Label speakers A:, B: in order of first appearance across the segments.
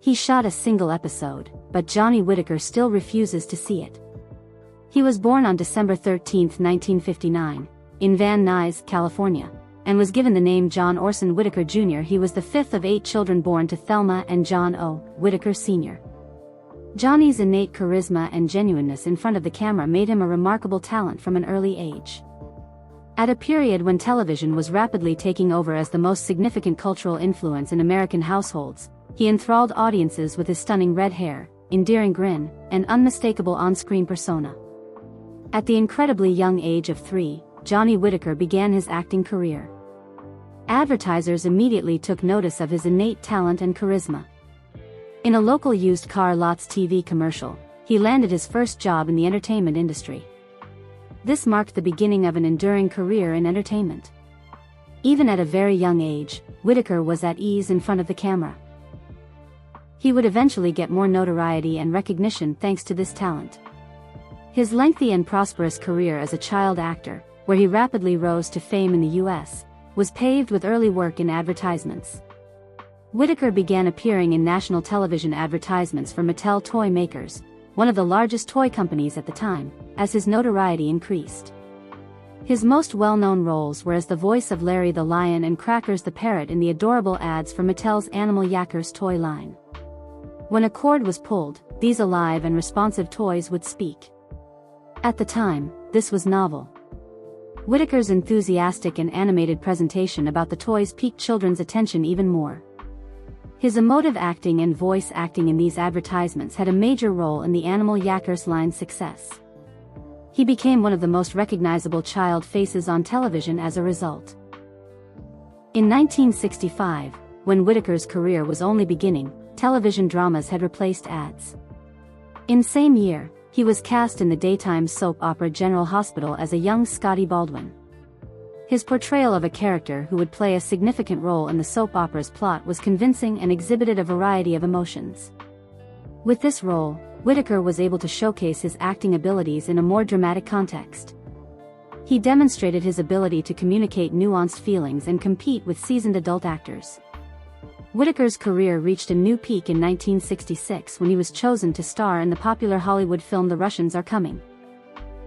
A: He shot a single episode, but Johnny Whitaker still refuses to see it. He was born on December 13, 1959, in Van Nuys, California, and was given the name John Orson Whitaker Jr. He was the fifth of 8 children born to Thelma and John O, Whitaker Sr. Johnny's innate charisma and genuineness in front of the camera made him a remarkable talent from an early age. At a period when television was rapidly taking over as the most significant cultural influence in American households, he enthralled audiences with his stunning red hair, endearing grin, and unmistakable on-screen persona. At the incredibly young age of 3, Johnny Whitaker began his acting career. Advertisers immediately took notice of his innate talent and charisma. In a local used car lots TV commercial, he landed his first job in the entertainment industry. This marked the beginning of an enduring career in entertainment. Even at a very young age, Whitaker was at ease in front of the camera. He would eventually get more notoriety and recognition thanks to this talent. His lengthy and prosperous career as a child actor, where he rapidly rose to fame in the US, was paved with early work in advertisements. Whitaker began appearing in national television advertisements for Mattel toy makers, one of the largest toy companies at the time, as his notoriety increased. His most well-known roles were as the voice of Larry the Lion and Crackers the Parrot in the adorable ads for Mattel's Animal Yackers toy line. When a cord was pulled, these alive and responsive toys would speak. At the time, this was novel. Whitaker's enthusiastic and animated presentation about the toys piqued children's attention even more. His emotive acting and voice acting in these advertisements had a major role in the Animal Yackers line's success. He became one of the most recognizable child faces on television as a result. In 1965, when Whitaker's career was only beginning, television dramas had replaced ads. In same year, he was cast in the daytime soap opera General Hospital as a young Scotty Baldwin. His portrayal of a character who would play a significant role in the soap opera's plot was convincing and exhibited a variety of emotions. With this role, Whitaker was able to showcase his acting abilities in a more dramatic context. He demonstrated his ability to communicate nuanced feelings and compete with seasoned adult actors. Whitaker's career reached a new peak in 1966 when he was chosen to star in the popular Hollywood film The Russians Are Coming.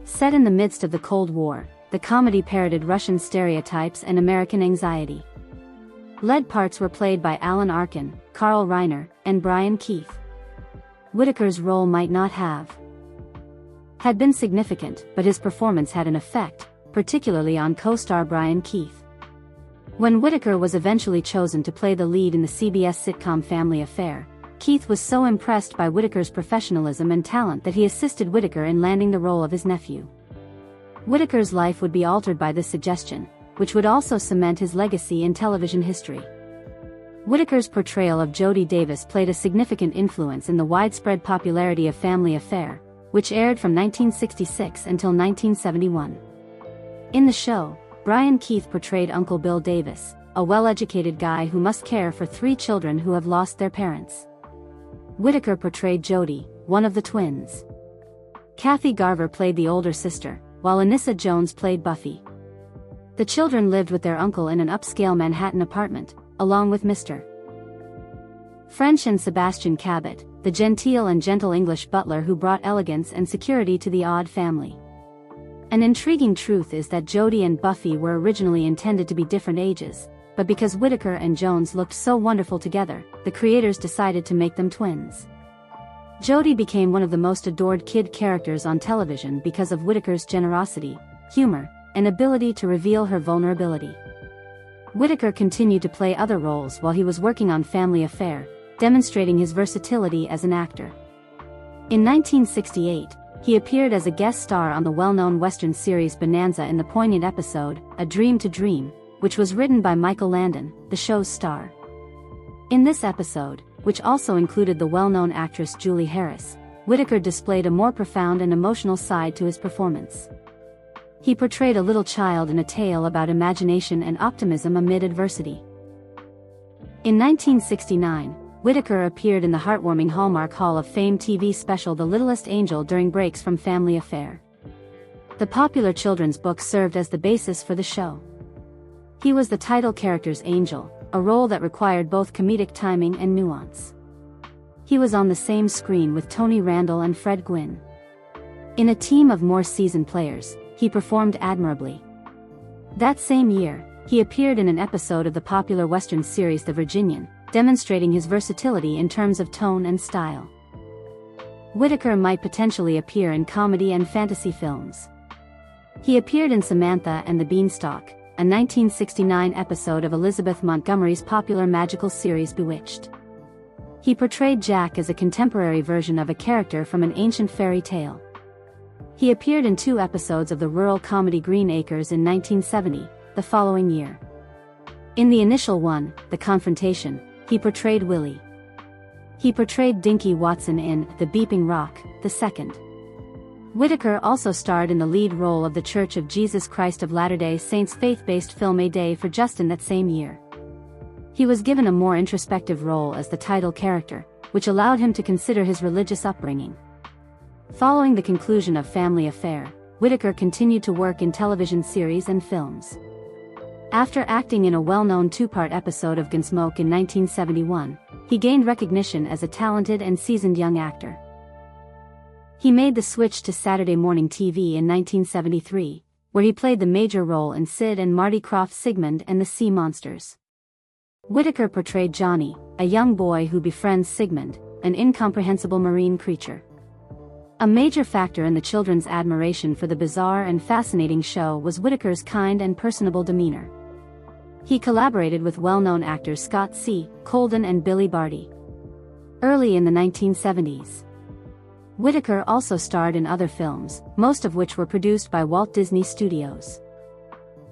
A: Set in the midst of the Cold War, the comedy parodied Russian stereotypes and American anxiety. Lead parts were played by Alan Arkin, Carl Reiner, and Brian Keith. Whitaker's role might not have had been significant, but his performance had an effect, particularly on co-star Brian Keith. When Whitaker was eventually chosen to play the lead in the CBS sitcom Family Affair, Keith was so impressed by Whitaker's professionalism and talent that he assisted Whitaker in landing the role of his nephew. Whitaker's life would be altered by this suggestion, which would also cement his legacy in television history. Whitaker's portrayal of Jody Davis played a significant influence in the widespread popularity of Family Affair, which aired from 1966 until 1971. In the show, Brian Keith portrayed Uncle Bill Davis, a well-educated guy who must care for 3 children who have lost their parents. Whitaker portrayed Jody, one of the twins. Kathy Garver played the older sister, while Anissa Jones played Buffy. The children lived with their uncle in an upscale Manhattan apartment, along with Mr. French and Sebastian Cabot, the genteel and gentle English butler who brought elegance and security to the odd family. An intriguing truth is that Jody and Buffy were originally intended to be different ages, but because Whitaker and Jones looked so wonderful together, the creators decided to make them twins. Jody became one of the most adored kid characters on television because of Whitaker's generosity, humor, and ability to reveal her vulnerability. Whitaker continued to play other roles while he was working on Family Affair, demonstrating his versatility as an actor. In 1968, he appeared as a guest star on the well-known Western series Bonanza in the poignant episode, A Dream to Dream, which was written by Michael Landon, the show's star. In this episode, which also included the well-known actress Julie Harris, Whitaker displayed a more profound and emotional side to his performance. He portrayed a little child in a tale about imagination and optimism amid adversity. In 1969, Whitaker appeared in the heartwarming Hallmark Hall of Fame TV special The Littlest Angel during breaks from Family Affair. The popular children's book served as the basis for the show. He was the title character's angel, a role that required both comedic timing and nuance. He was on the same screen with Tony Randall and Fred Gwynne. In a team of more seasoned players, he performed admirably. That same year, he appeared in an episode of the popular Western series The Virginian, demonstrating his versatility in terms of tone and style. Whitaker might potentially appear in comedy and fantasy films. He appeared in Samantha and the Beanstalk, a 1969 episode of Elizabeth Montgomery's popular magical series Bewitched. He portrayed Jack as a contemporary version of a character from an ancient fairy tale. He appeared in 2 episodes of the rural comedy Green Acres in 1970, the following year. In the initial one, The Confrontation, he portrayed Willie. He portrayed Dinky Watson in The Beeping Rock, the second. Whitaker also starred in the lead role of the Church of Jesus Christ of Latter-day Saints faith-based film A Day for Justin that same year. He was given a more introspective role as the title character, which allowed him to consider his religious upbringing. Following the conclusion of Family Affair, Whitaker continued to work in television series and films. After acting in a well-known 2-part episode of Gunsmoke in 1971, he gained recognition as a talented and seasoned young actor. He made the switch to Saturday morning TV in 1973, where he played the major role in Sid and Marty Krofft's Sigmund and the Sea Monsters. Whitaker portrayed Johnny, a young boy who befriends Sigmund, an incomprehensible marine creature. A major factor in the children's admiration for the bizarre and fascinating show was Whitaker's kind and personable demeanor. He collaborated with well-known actors Scott C. Colden and Billy Barty. Early in the 1970s, Whitaker also starred in other films, most of which were produced by Walt Disney Studios.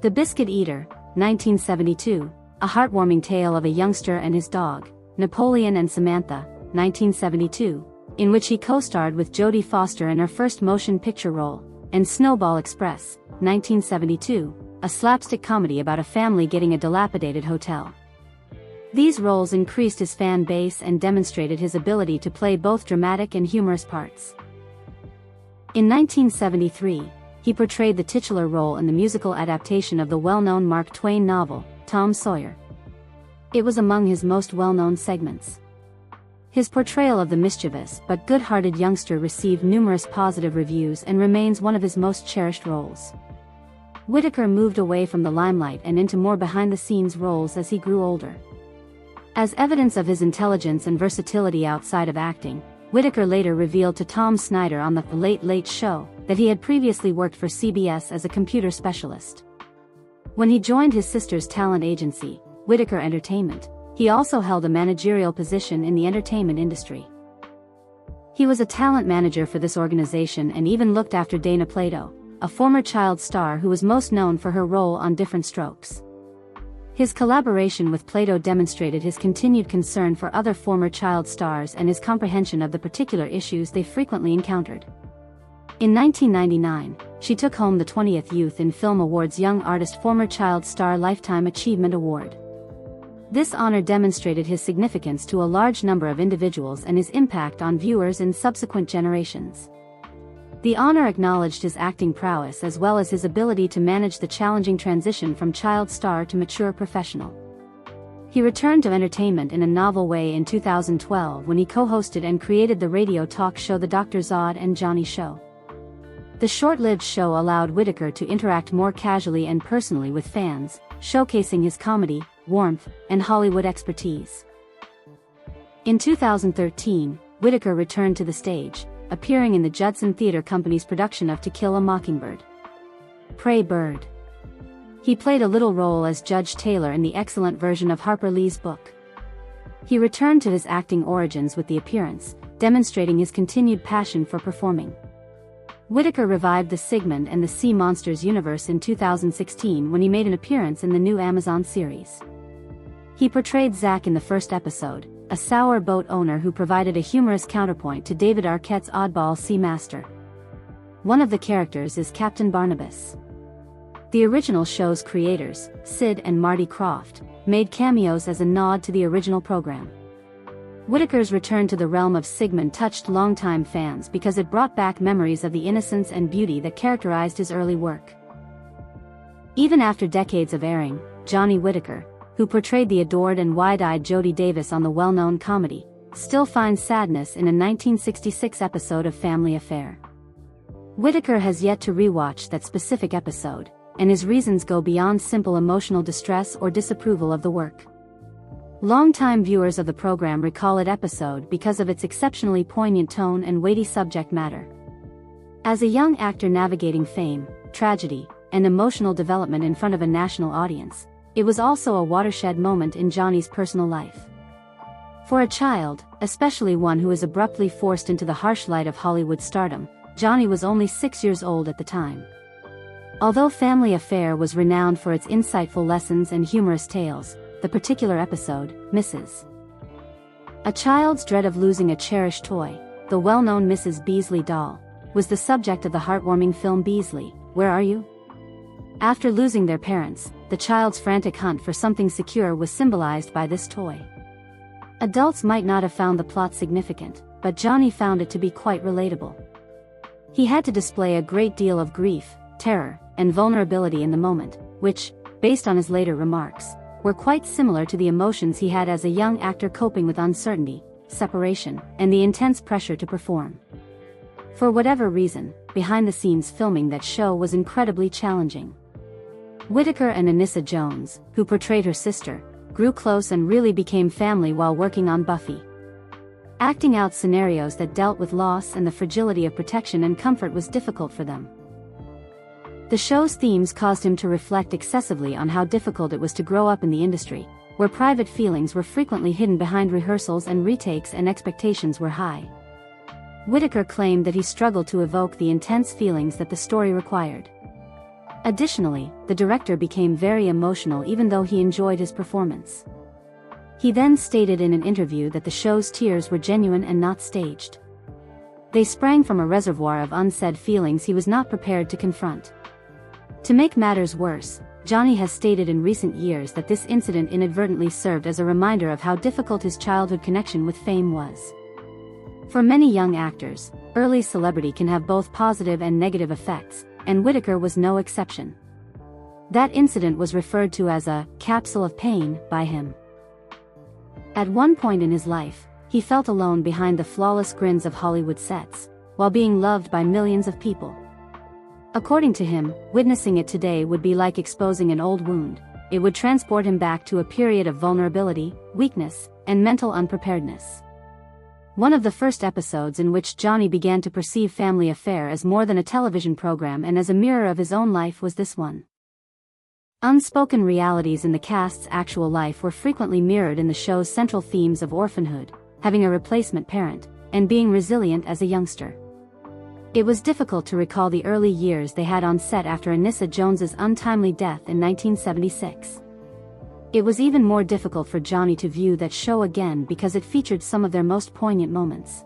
A: The Biscuit Eater, 1972, a heartwarming tale of a youngster and his dog, Napoleon and Samantha, 1972, in which he co-starred with Jodie Foster in her first motion picture role, and Snowball Express, 1972, a slapstick comedy about a family getting a dilapidated hotel. These roles increased his fan base and demonstrated his ability to play both dramatic and humorous parts. In 1973, he portrayed the titular role in the musical adaptation of the well-known Mark Twain novel, Tom Sawyer. It was among his most well-known segments. His portrayal of the mischievous but good-hearted youngster received numerous positive reviews and remains one of his most cherished roles. Whitaker moved away from the limelight and into more behind-the-scenes roles as he grew older. As evidence of his intelligence and versatility outside of acting, Whitaker later revealed to Tom Snyder on The Late Late Show that he had previously worked for CBS as a computer specialist. When he joined his sister's talent agency, Whitaker Entertainment, he also held a managerial position in the entertainment industry. He was a talent manager for this organization and even looked after Dana Plato, a former child star who was most known for her role on Different Strokes. His collaboration with Plato demonstrated his continued concern for other former child stars and his comprehension of the particular issues they frequently encountered. In 1999, she took home the 20th Youth in Film Awards Young Artist Former Child Star Lifetime Achievement Award. This honor demonstrated his significance to a large number of individuals and his impact on viewers in subsequent generations. The honor acknowledged his acting prowess as well as his ability to manage the challenging transition from child star to mature professional. He returned to entertainment in a novel way in 2012 when he co-hosted and created the radio talk show The Dr. Zod and Johnny Show. The short-lived show allowed Whitaker to interact more casually and personally with fans, showcasing his comedy, warmth, and Hollywood expertise. In 2013, Whitaker returned to the stage, appearing in the Judson Theatre Company's production of To Kill a Mockingbird. Pray Bird. He played a little role as Judge Taylor in the excellent version of Harper Lee's book. He returned to his acting origins with the appearance, demonstrating his continued passion for performing. Whitaker revived the Sigmund and the Sea Monsters universe in 2016 when he made an appearance in the new Amazon series. He portrayed Zack in the first episode, a sour boat owner who provided a humorous counterpoint to David Arquette's oddball Sea Master. One of the characters is Captain Barnabas. The original show's creators, Sid and Marty Krofft, made cameos as a nod to the original program. Whitaker's return to the realm of Sigmund touched longtime fans because it brought back memories of the innocence and beauty that characterized his early work. Even after decades of airing, Johnny Whitaker, who portrayed the adored and wide-eyed Jody Davis on the well-known comedy still finds sadness in a 1966 episode of Family Affair. Whitaker has yet to rewatch that specific episode, and his reasons go beyond simple emotional distress or disapproval of the work. Longtime viewers of the program recall that episode because of its exceptionally poignant tone and weighty subject matter. As a young actor navigating fame, tragedy, and emotional development in front of a national audience, it was also a watershed moment in Johnny's personal life. For a child, especially one who is abruptly forced into the harsh light of Hollywood stardom, Johnny was only 6 years old at the time. Although Family Affair was renowned for its insightful lessons and humorous tales, the particular episode, Mrs. A child's dread of losing a cherished toy, the well-known Mrs. Beasley doll, was the subject of the heartwarming film Beasley, Where Are You? After losing their parents, the child's frantic hunt for something secure was symbolized by this toy. Adults might not have found the plot significant, but Johnny found it to be quite relatable. He had to display a great deal of grief, terror, and vulnerability in the moment, which, based on his later remarks, were quite similar to the emotions he had as a young actor coping with uncertainty, separation, and the intense pressure to perform. For whatever reason, behind-the-scenes filming that show was incredibly challenging. Whitaker and Anissa Jones, who portrayed her sister, grew close and really became family while working on Buffy. Acting out scenarios that dealt with loss and the fragility of protection and comfort was difficult for them. The show's themes caused him to reflect excessively on how difficult it was to grow up in the industry, where private feelings were frequently hidden behind rehearsals and retakes and expectations were high. Whitaker claimed that he struggled to evoke the intense feelings that the story required. Additionally, the director became very emotional even though he enjoyed his performance. He then stated in an interview that the show's tears were genuine and not staged. They sprang from a reservoir of unsaid feelings he was not prepared to confront. To make matters worse, Johnny has stated in recent years that this incident inadvertently served as a reminder of how difficult his childhood connection with fame was. For many young actors, early celebrity can have both positive and negative effects, and Whitaker was no exception. That incident was referred to as a capsule of pain by him. At one point in his life, he felt alone behind the flawless grins of Hollywood sets, while being loved by millions of people. According to him, witnessing it today would be like exposing an old wound. It would transport him back to a period of vulnerability, weakness, and mental unpreparedness. One of the first episodes in which Johnny began to perceive Family Affair as more than a television program and as a mirror of his own life was this one. Unspoken realities in the cast's actual life were frequently mirrored in the show's central themes of orphanhood, having a replacement parent, and being resilient as a youngster. It was difficult to recall the early years they had on set after Anissa Jones's untimely death in 1976. It was even more difficult for Johnny to view that show again because it featured some of their most poignant moments.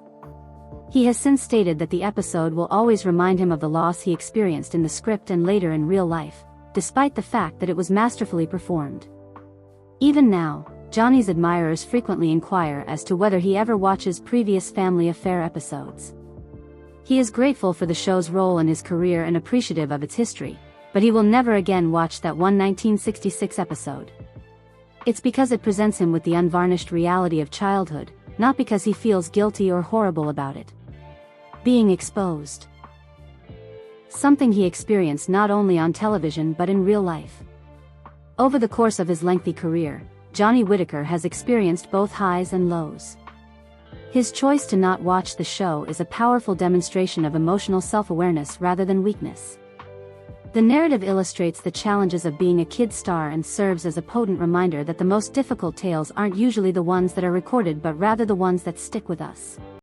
A: He has since stated that the episode will always remind him of the loss he experienced in the script and later in real life, despite the fact that it was masterfully performed. Even now, Johnny's admirers frequently inquire as to whether he ever watches previous Family Affair episodes. He is grateful for the show's role in his career and appreciative of its history, but he will never again watch that one 1966 episode. It's because it presents him with the unvarnished reality of childhood, not because he feels guilty or horrible about it. Being exposed. Something he experienced not only on television but in real life. Over the course of his lengthy career, Johnny Whitaker has experienced both highs and lows. His choice to not watch the show is a powerful demonstration of emotional self-awareness rather than weakness. The narrative illustrates the challenges of being a kid star and serves as a potent reminder that the most difficult tales aren't usually the ones that are recorded but rather the ones that stick with us.